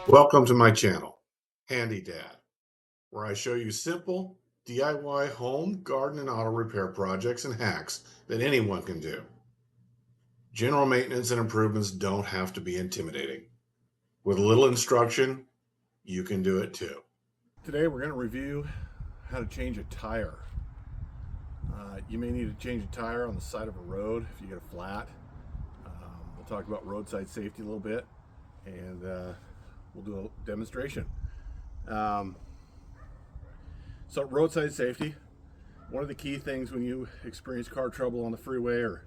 Welcome to my channel, Handy Dad, where I show you simple DIY home, garden, and auto repair projects and hacks that anyone can do. General maintenance and improvements don't have to be intimidating. With a little instruction, you can do it too. Today we're going to review how to change a tire. You may need to change a tire on the side of a road if you get a flat. We'll talk about roadside safety a little bit, and we'll do a demonstration. So roadside safety, one of the key things when you experience car trouble on the freeway or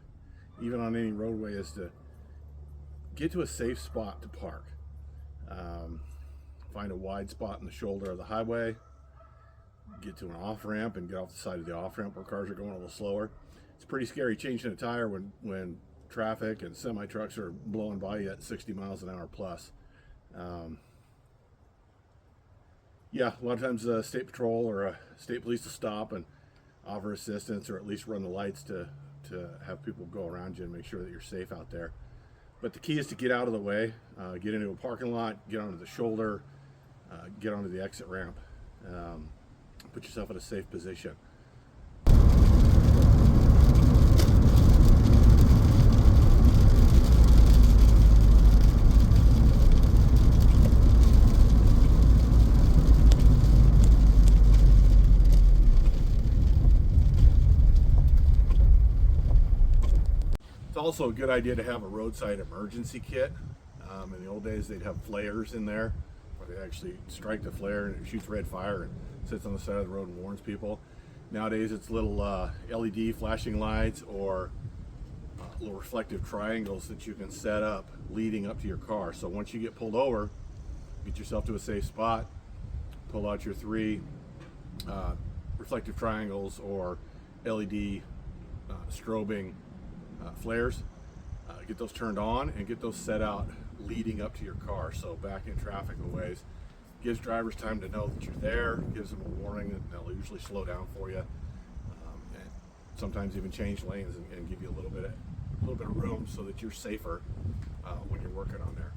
even on any roadway is to get to a safe spot to park. Find a wide spot in the shoulder of the highway, get to an off-ramp and get off the side of the off-ramp where cars are going a little slower. It's pretty scary changing a tire when traffic and semi-trucks are blowing by you at 60 miles an hour plus. Yeah, a lot of times state patrol or state police will stop and offer assistance, or at least run the lights to have people go around you and make sure that you're safe out there. But the key is to get out of the way, get into a parking lot, get onto the shoulder, get onto the exit ramp, put yourself in a safe position. It's also a good idea to have a roadside emergency kit. In the old days, they'd have flares in there, where they actually strike the flare and it shoots red fire and sits on the side of the road and warns people. Nowadays, it's little LED flashing lights or little reflective triangles that you can set up leading up to your car. So once you get pulled over, get yourself to a safe spot, pull out your 3 reflective triangles or LED strobing flares, get those turned on and get those set out leading up to your car. So back in traffic a ways, gives drivers time to know that you're there, gives them a warning, and they'll usually slow down for you, and sometimes even change lanes and give you a little bit of room so that you're safer when you're working on there.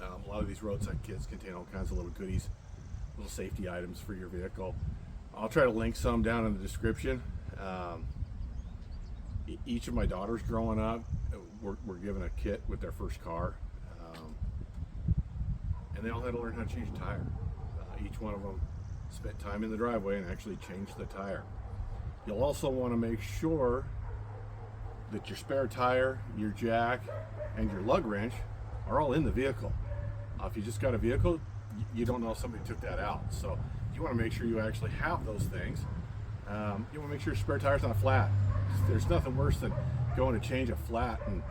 A lot of these roadside kits contain all kinds of little goodies, little safety items for your vehicle. I'll try to link some down in the description. Each of my daughters growing up were given a kit with their first car, and they all had to learn how to change a tire. Each one of them spent time in the driveway and actually changed the tire. You'll also want to make sure that your spare tire, your jack, and your lug wrench are all in the vehicle. If you just got a vehicle, you don't know if somebody took that out. So you want to make sure you actually have those things. You want to make sure your spare tire's not flat. There's nothing worse than going to change a flat and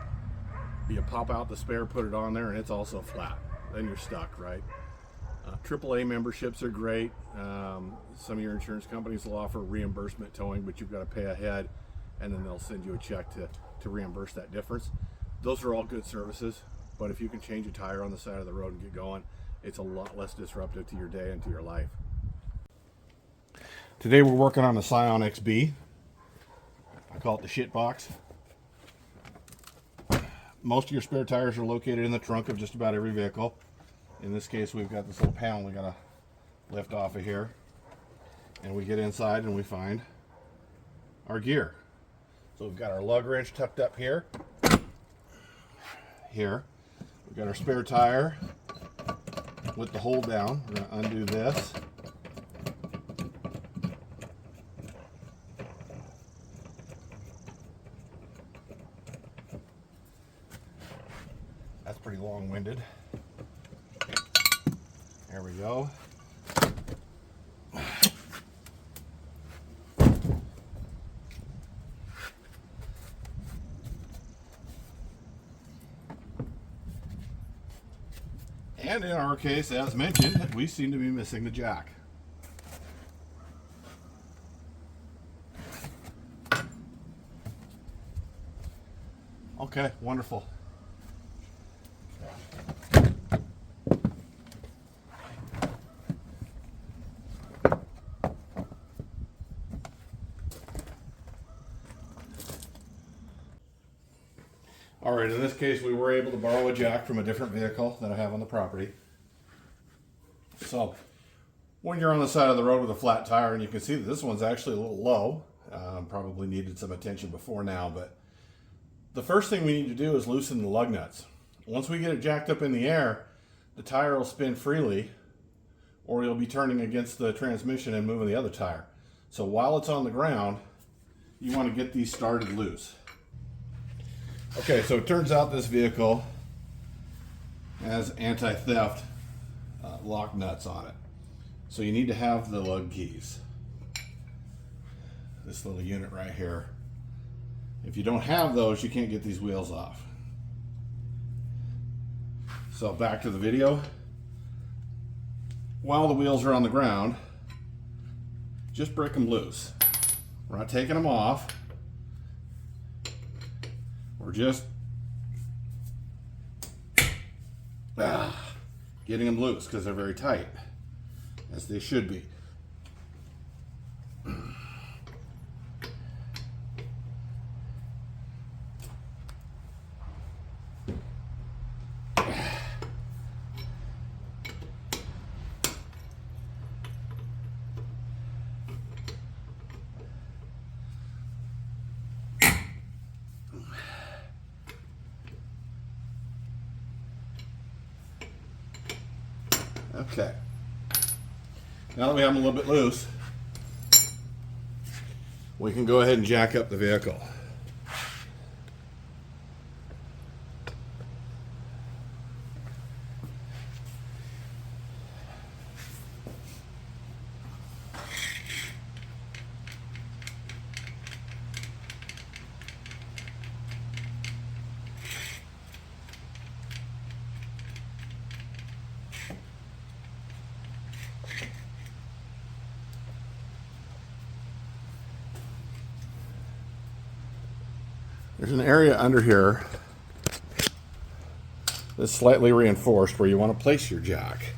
you pop out the spare, put it on there, and it's also flat. Then you're stuck, right? AAA memberships are great. Some of your insurance companies will offer reimbursement towing, but you've got to pay ahead, and then they'll send you a check to reimburse that difference. Those are all good services, but if you can change a tire on the side of the road and get going, it's a lot less disruptive to your day and to your life. Today we're working on the Scion XB. I call it the shit box. Most of your spare tires are located in the trunk of just about every vehicle. In this case, we've got this little panel we gotta lift off of here, and we get inside and we find our gear. So we've got our lug wrench tucked up here. We've got our spare tire with the hold down. We're gonna undo this. That's pretty long-winded. There we go. And in our case, as mentioned, we seem to be missing the jack. Okay, wonderful. All right, in this case, we were able to borrow a jack from a different vehicle that I have on the property. So when you're on the side of the road with a flat tire, and you can see that this one's actually a little low, probably needed some attention before now, but the first thing we need to do is loosen the lug nuts. Once we get it jacked up in the air, the tire will spin freely, or you'll be turning against the transmission and moving the other tire. So while it's on the ground, you want to get these started loose. Okay, so it turns out this vehicle has anti-theft lock nuts on it. So you need to have the lug keys. This little unit right here. If you don't have those, you can't get these wheels off. So back to the video. While the wheels are on the ground, just break them loose. We're not taking them off. We're just getting them loose because they're very tight, as they should be. Okay. Now that we have them a little bit loose, we can go ahead and jack up the vehicle. There's an area under here that's slightly reinforced where you want to place your jack.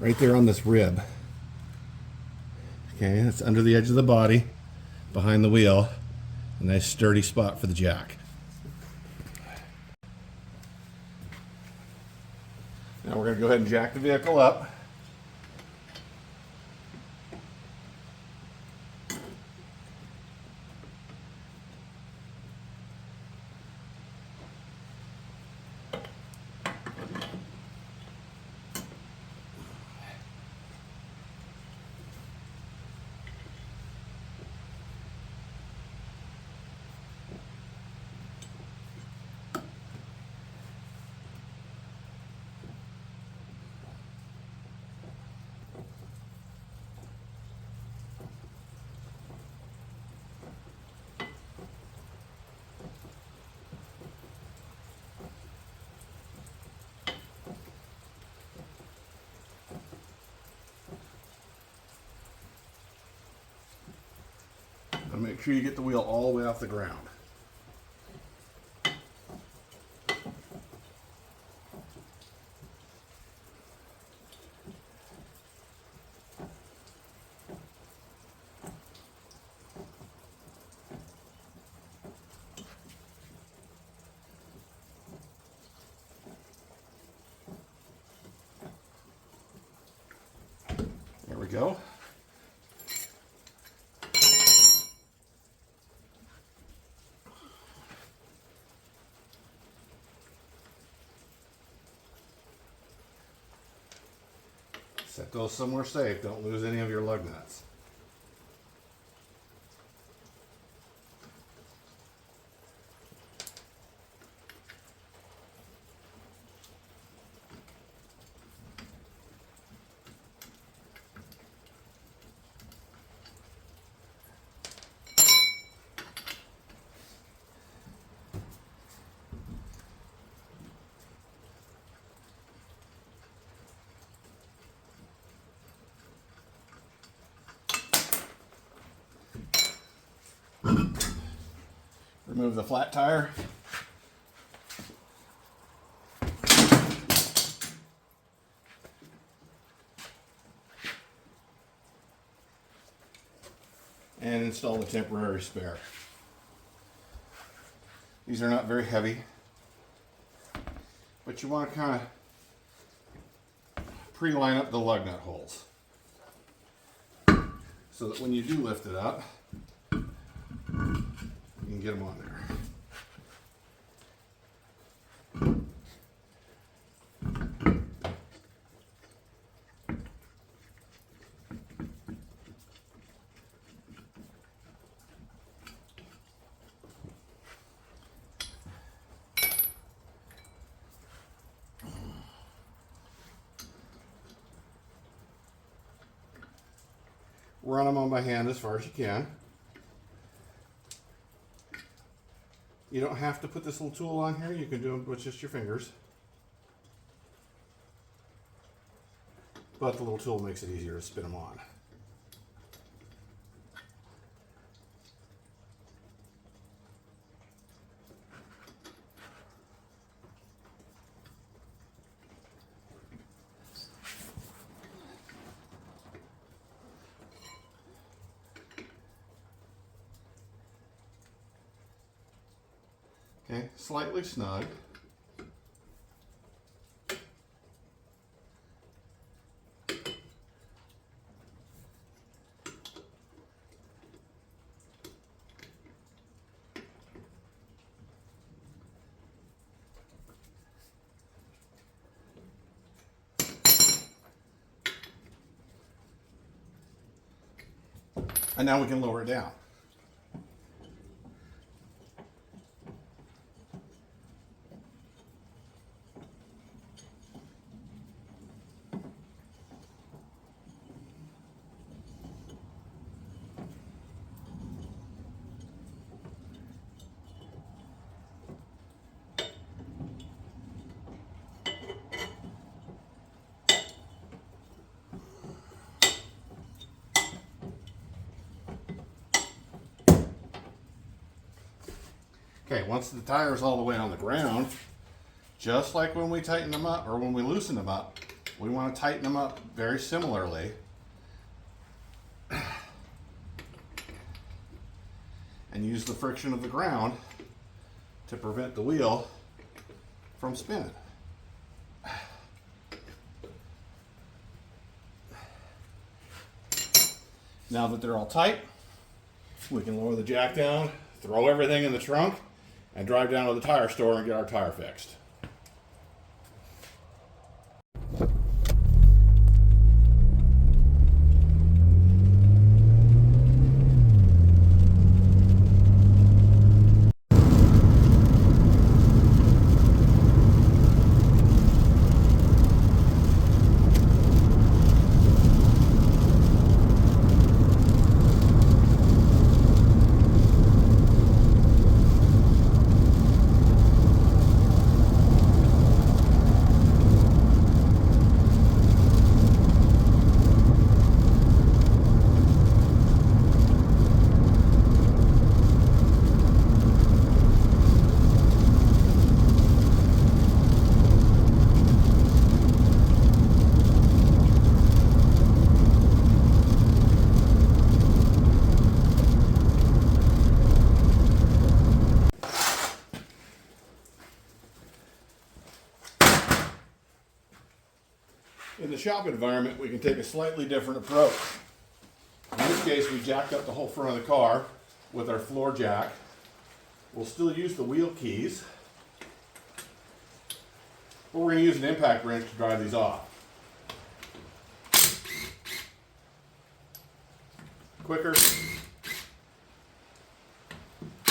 Right there on this rib. Okay, it's under the edge of the body, behind the wheel. A nice sturdy spot for the jack. Now we're going to go ahead and jack the vehicle up. And make sure you get the wheel all the way off the ground. There we go. Set those somewhere safe. Don't lose any of your lug nuts. Remove the flat tire. And install the temporary spare. These are not very heavy, but you want to kind of pre-line up the lug nut holes so that when you do lift it up, you can get them on there. Run them on by hand as far as you can. You don't have to put this little tool on here. You can do it with just your fingers. But the little tool makes it easier to spin them on. Okay, slightly snug. And now we can lower it down. Okay, once the tire is all the way on the ground, just like when we tighten them up or when we loosen them up, we want to tighten them up very similarly. And use the friction of the ground to prevent the wheel from spinning. Now that they're all tight, we can lower the jack down, throw everything in the trunk, and drive down to the tire store and get our tire fixed. In the shop environment, we can take a slightly different approach. In this case, we jacked up the whole front of the car with our floor jack. We'll still use the wheel keys, but we're going to use an impact wrench to drive these off. Quicker. A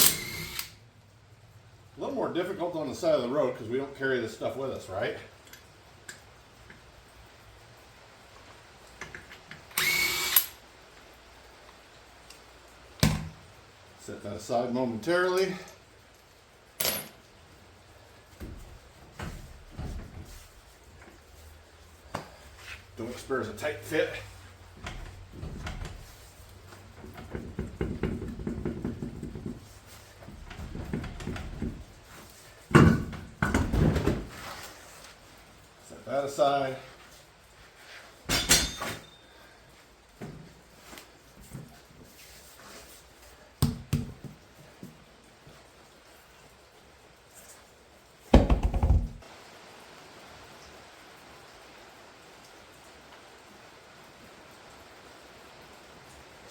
little more difficult on the side of the road because we don't carry this stuff with us, right? Set that aside momentarily. Don't experience a tight fit. Set that aside.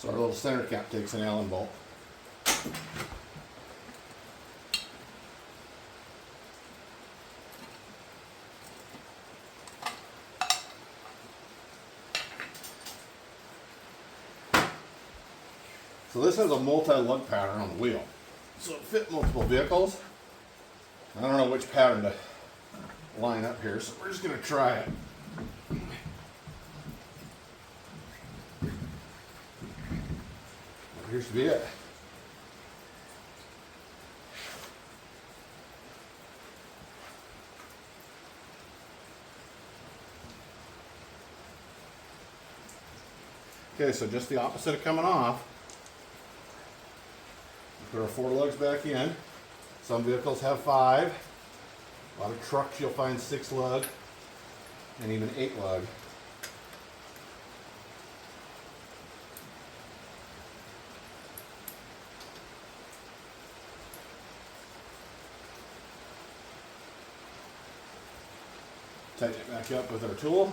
So our little center cap takes an Allen bolt. So this has a multi-lug pattern on the wheel. So it fit multiple vehicles. I don't know which pattern to line up here, so we're just going to try it. Here's to be it. Okay, so just the opposite of coming off. Put our 4 lugs back in. Some vehicles have 5. A lot of trucks you'll find 6 lug and even 8 lug. Tighten it back up with our tool.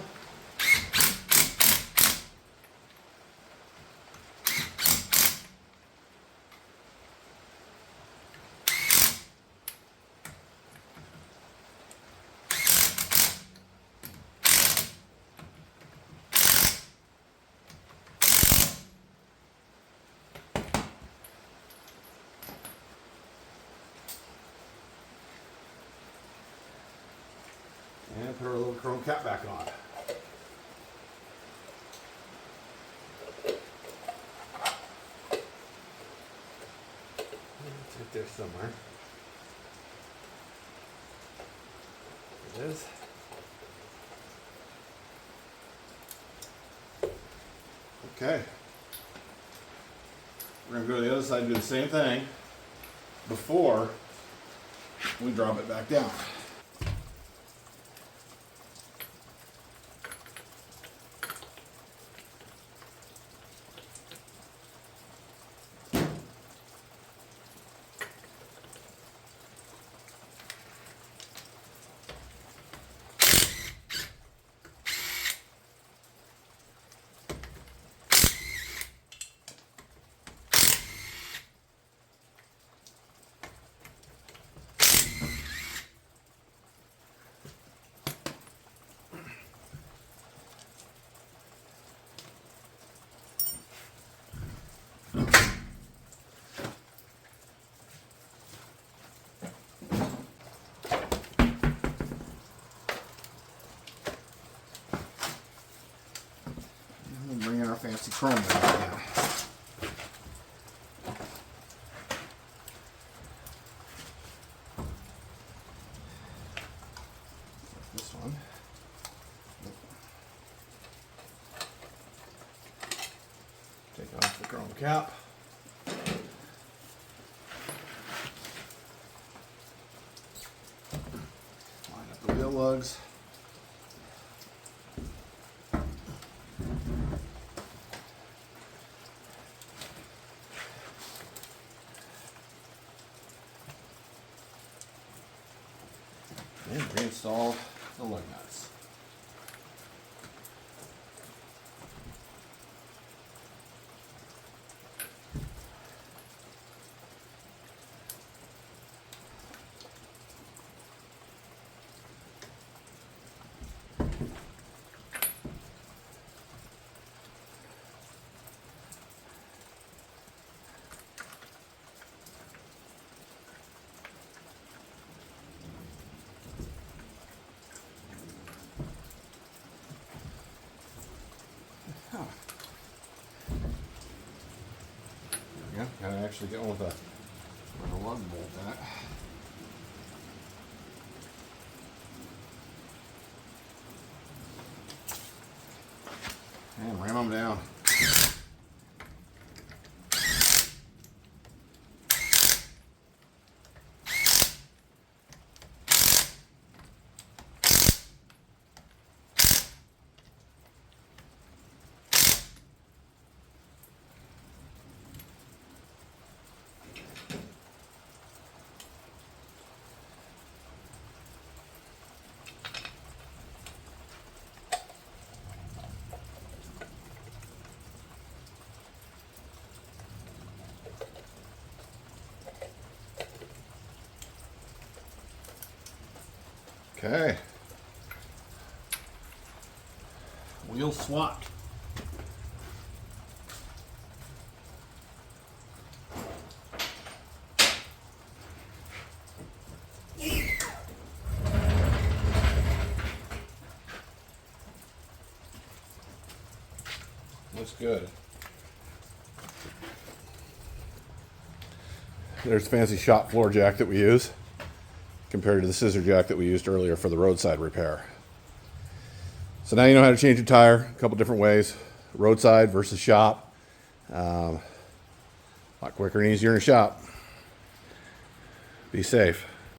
And put our little chrome cap back on. It's right there somewhere. There it is. Okay. We're going to go to the other side and do the same thing before we drop it back down. Bring in our fancy chrome back now. This one. Take off the chrome cap. Line up the wheel lugs. And reinstall the lug nuts. Yeah, gotta actually get one with a lug bolt in it. And ram them down. Okay. Wheel swapped. Looks good. There's the fancy shop floor jack that we use compared to the scissor jack that we used earlier for the roadside repair. So now you know how to change a tire a couple different ways. Roadside versus shop. A lot quicker and easier in a shop. Be safe.